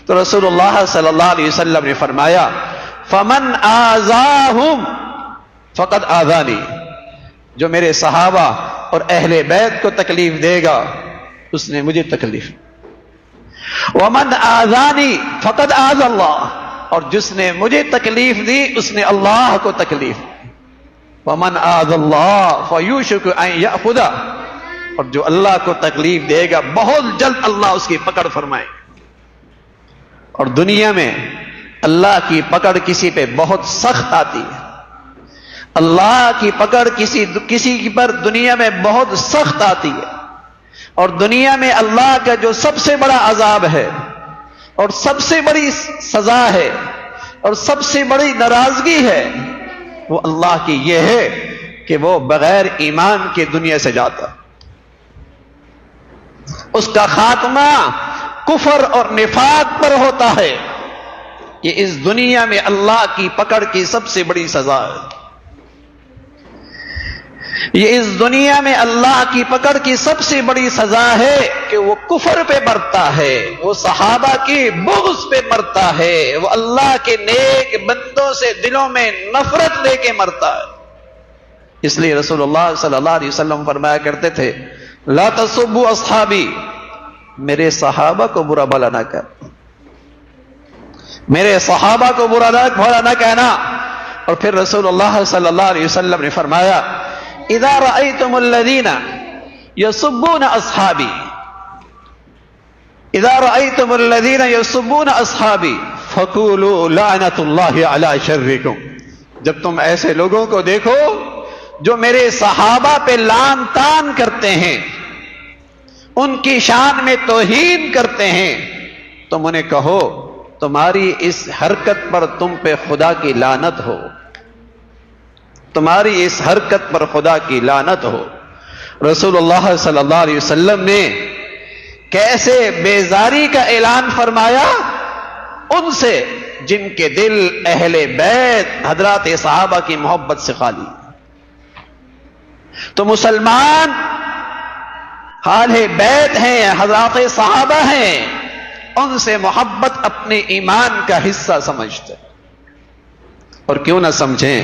تو رسول اللہ صلی اللہ علیہ وسلم نے فرمایا فمن آذاہم فقد آذانی، جو میرے صحابہ اور اہل بیت کو تکلیف دے گا اس نے مجھے تکلیف، ومن آذانی فقد آذ اللہ، اور جس نے مجھے تکلیف دی اس نے اللہ کو تکلیف، ومن آذ اللہ فیوشک ان یأخذ، اور جو اللہ کو تکلیف دے گا بہت جلد اللہ اس کی پکڑ فرمائے۔ اور دنیا میں اللہ کی پکڑ کسی پہ بہت سخت آتی ہے، اللہ کی پکڑ کسی پر دنیا میں بہت سخت آتی ہے، اور دنیا میں اللہ کا جو سب سے بڑا عذاب ہے اور سب سے بڑی سزا ہے اور سب سے بڑی ناراضگی ہے وہ اللہ کی یہ ہے کہ وہ بغیر ایمان کے دنیا سے جاتا، اس کا خاتمہ کفر اور نفاق پر ہوتا ہے۔ یہ اس دنیا میں اللہ کی پکڑ کی سب سے بڑی سزا ہے، یہ اس دنیا میں اللہ کی پکڑ کی سب سے بڑی سزا ہے کہ وہ کفر پہ مرتا ہے، وہ صحابہ کی بغض پہ مرتا ہے، وہ اللہ کے نیک بندوں سے دلوں میں نفرت لے کے مرتا ہے۔ اس لیے رسول اللہ صلی اللہ علیہ وسلم فرمایا کرتے تھے لا تسبوا اصحابی، میرے صحابہ کو برا بھلا نہ کر، میرے صحابہ کو برا بھلا نہ کہنا۔ اور پھر رسول اللہ صلی اللہ علیہ وسلم نے فرمایا اذا رأيتم الذين يسبون اصحابي، اذا رأيتم الذين يسبون اصحابي فقولوا لعنة الله على شركم، جب تم ایسے لوگوں کو دیکھو جو میرے صحابہ پہ لعن طعن کرتے ہیں، ان کی شان میں توہین کرتے ہیں، تم انہیں کہو تمہاری اس حرکت پر تم پہ خدا کی لعنت ہو، تمہاری اس حرکت پر خدا کی لعنت ہو۔ رسول اللہ صلی اللہ علیہ وسلم نے کیسے بیزاری کا اعلان فرمایا ان سے جن کے دل اہل بیت حضرات صحابہ کی محبت سے خالی۔ تو مسلمان اہل بیت ہیں، حضرات صحابہ ہیں، ان سے محبت اپنے ایمان کا حصہ سمجھتے، اور کیوں نہ سمجھیں،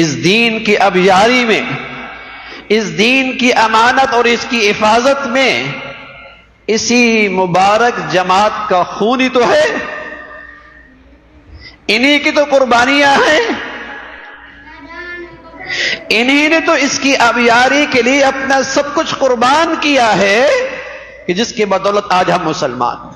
اس دین کی ابیاری میں، اس دین کی امانت اور اس کی حفاظت میں اسی مبارک جماعت کا خون ہی تو ہے، انہی کی تو قربانیاں ہیں، انہی نے تو اس کی ابیاری کے لیے اپنا سب کچھ قربان کیا ہے کہ جس کی بدولت آج ہم مسلمان ہیں۔